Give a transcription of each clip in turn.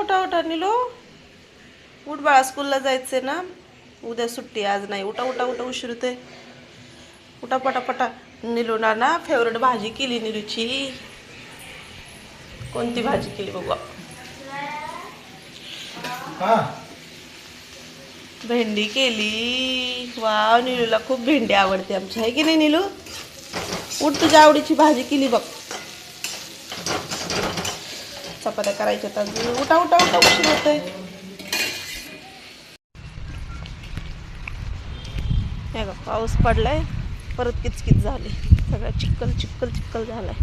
उठा उठा निलो, उठ बाळा, स्कूलला जायचंय ना, उद्या सुट्टी, आज नाही. उठा उठा उठा, उशीर होतोय. उठा पटापटा. निलूना ना फेवरेट भाजी केली निलूची. कोणती भाजी केली बघू? भेंडी केली. वाव, निलूला खूप भेंडी आवडते आमची, आहे की नाही निलू? उठ, तुझ्या आवडीची भाजी केली बघ. चपात्या करायच्या तर उठा उठा उठा, उशीर होतोय. हे बघ, पाऊस पडलाय, परत किचकिच झाली, सगळं चिक्कल चिक्कल चिक्कल झालाय.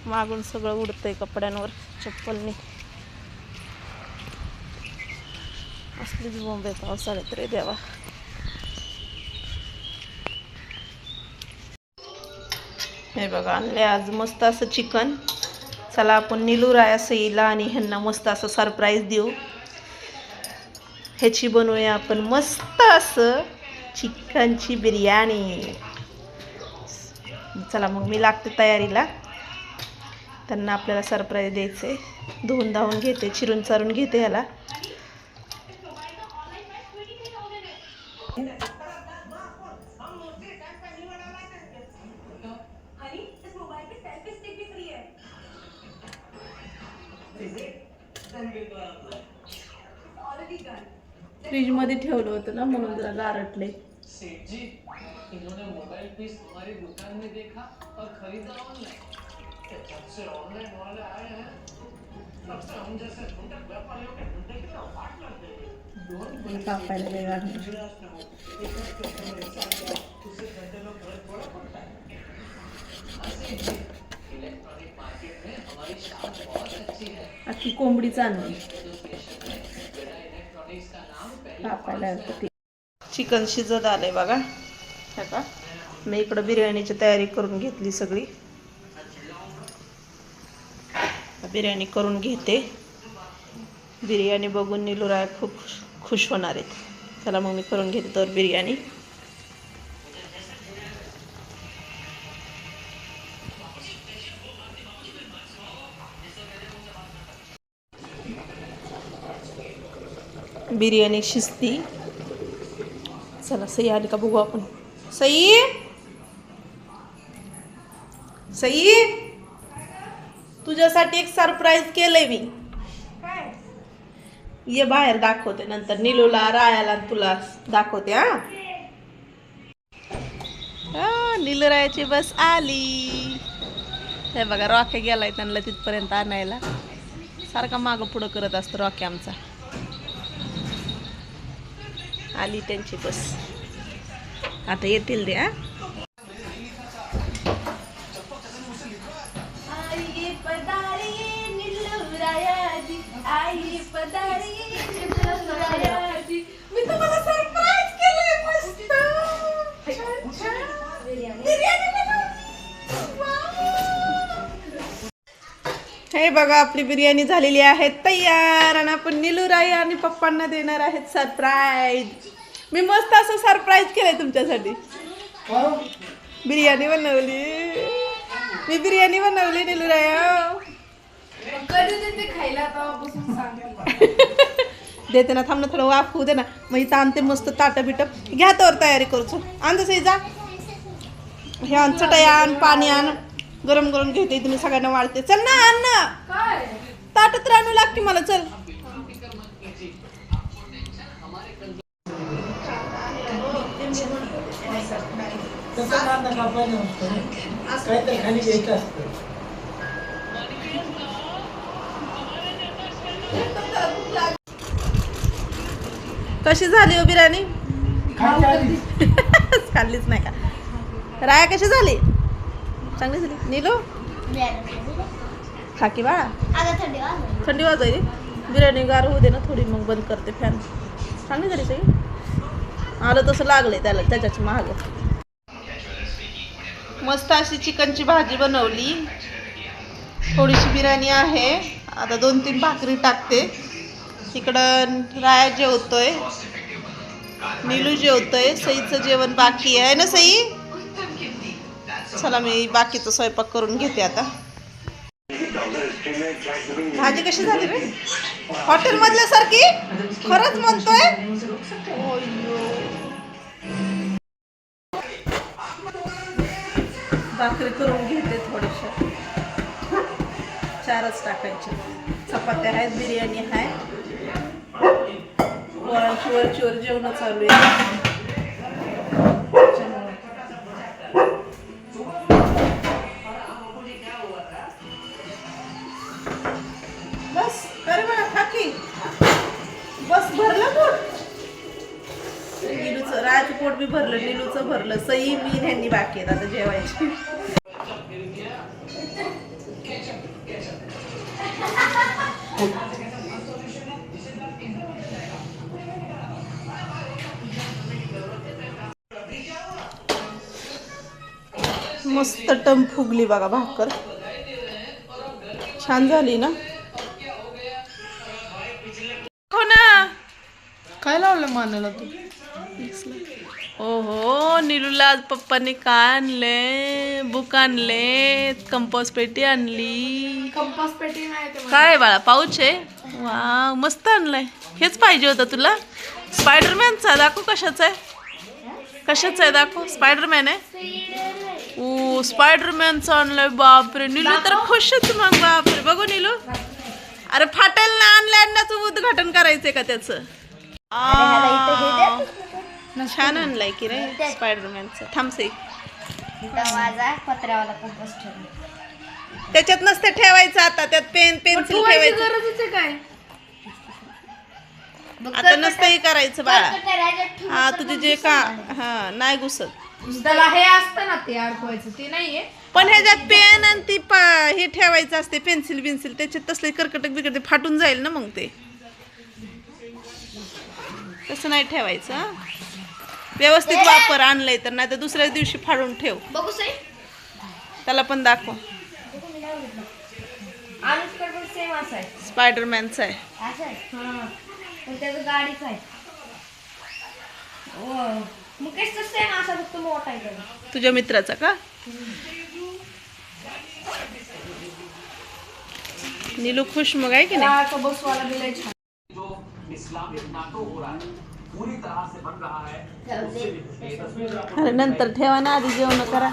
मागून सगळं उडतंय कपड्यांवर, चप्पलनी. असलीच बोंब आहे पावसाळ्यात रे देवा. हे बघा, आणले आज मस्त असं चिकन. चला आपण निलूराया सईला आणि ह्यांना मस्त असं सरप्राईज देऊ. ह्याची बनवूया आपण मस्त असं चिकनची बिर्याणी. चला मग मी लागते तयारीला. त्यांना आपल्याला सरप्राईज द्यायचं आहे. धुवून धावून घेते, चिरून चारून घेते ह्याला. फ्रीज मध्ये ठेवलं होतं ना, म्हणून जरा गारटले. इन्होंने मोबाइल पीस हमारी दुकान में देखा और खरीदा ऑनलाइन. जब से ऑनलाइन वाले आए हैं तब से हम जैसे छोटे व्यापारियों के धंधे की तरफ वाट लग गई. दोन कापायला वेगळा उससे घंटे लोग थोड़ा पड़ता है. इलेक्ट्रॉनिक मार्केट में हमारी शान बहुत अच्छी है. अख्खी कोंबडीच आणली. कापायला चिकन शिजत आलंय बघा. का मी इकडं बिर्याणीची तयारी करून घेतली सगळी. बिर्याणी करून घेते. बिर्याणी बघून निलूराया खूप खुश होणार आहेत. चला मग मी करून घेते तर बिर्याणी. बिर्याणी शिजती. चला सई आली का बघू आपण. सई, सई, तुझ्यासाठी एक सरप्राईज केलंय मी. ये बाहेर दाखवते नंतर. निलूला, रायाला तुला दाखवते. निलूरायाची बस आली. हे बघा, रॉके गेलाय त्यांना तिथपर्यंत आणायला. सारखा मागं पुढं करत असतो रॉके आमचा. आली त्यांची बस, आता येतील ते. मी तुम्हाला सरप्राईज केलंय मस्त. हे बघा, आपली बिर्याणी झालेली आहे तयार. आणि आपण निलूराया आणि पप्पांना देणार आहेत सरप्राईज. मी मस्त असं सरप्राईज केलंय तुमच्यासाठी. बिर्याणी बनवली मी, बिर्याणी बनवली निलूराया. देते ना, थांब ना, थोडं वाफ होऊ दे ना. मग इथं आणते मस्त ताटं बिटं. घ्या तर तयारी करूच. आण तसं जा. हे आण, चटई आण, पाणी आण, गरम गरम घेते. तुम्ही सगळ्यांना वाढते. चल ना, आण ना, ताट तर आणू लागते मला. चल. कशी झाली हो बिर्याणी? खाल्लीच नाही का? राया कशी झाली? चांगली झाली. निलू खा की बाळा, थंडी वाजायली. बिर्याणी गार होऊ दे ना थोडी, मग बंद करते फॅन. चांगली झाली सगळी. आलं तसं लागलंय त्याला, त्याच्याच महाग. मस्त अशी चिकनची भाजी बनवली. थोडीशी बिर्याणी आहे. आता 2-3 भाकरी टाकते. इकडं राया जेवतोय, निलू जेवतोय. सईचं जेवण बाकी आहे ना सई? चला मी बाकीचा स्वयंपाक करून घेते आता. भाजी कशी झाली रे? हॉटेल मधल्या सारखी? खरंच म्हणतोय? भाकरी करून घेते थोडीशा, 4च टाकायचे. चपात्या आहेत, बिर्याणी आहे, वरची वर जेवण चालू आहे. बस अरे बघा खाकी बस भरलं पोट. निलूचं राज पोट बी भरलं, निलूचं भरलं, सई मी ह्यांनी बाकी आहेत आता जेवायची. मस्त टम फुगली बघा भाकर, छान झाली ना. हो ना. काय लावलं मानाला तू? ओहो निलूला आज पप्पांनी काय आणले? बुक आणले, कंपास पेटी आणली. कंपास पेटी नाही काय आहे बाळा? पाऊच आहे. वा मस्त आणलाय. हेच पाहिजे होतं तुला. स्पायडरमॅनचा दाखव. कशाचा आहे? कशाचा आहे दाखव. स्पायडरमॅन आहे. ओ स्पायडरमॅनचा आणलाय. बापरे निलू तर खुशच मग. बापरे बघू निलू. अरे फाटेल ना. आणण्याचं उद्घाटन करायचंय का त्याचं? छान आणलाय की रे स्पायडरमॅनचा. थांबसे त्याच्यात नसते ठेवायचं. आता त्यात पेन पेन्सिल ठेवायचं. गरजच आहे काय? आता नसतंही करायचं बाळा. हा तुझे जे का हा नाही घुसत. त्याला हे असतं ना ते अडकवायचं, ते नाहीये. पण ह्याच्यात पेन आणि ती हे ठेवायचं असते, पेन्सिल बिन्सिल. त्याच्यात तसले कर्कटक बिकट फाटून जाईल ना मग. ते तसं नाही ठेवायचं. हा व्यवस्थित वापर. आणलंय तर, नाही तर दुसऱ्या दिवशी फाडून ठेव. बघू सई त्याला पण दाखव. सेम असं आहे. स्पायडरमॅनचा आहे. असं आहे. हां पण त्याचं गाडीच आहे. मग कसं सेम असा फक्त मोठा आहे त्याला. तुझ्या मित्राचा का? नीलू खुश मग आहे की नाही? बसवाला दिलाय छान. अरे नंतर ठेवा ना, आधी जेवण करा.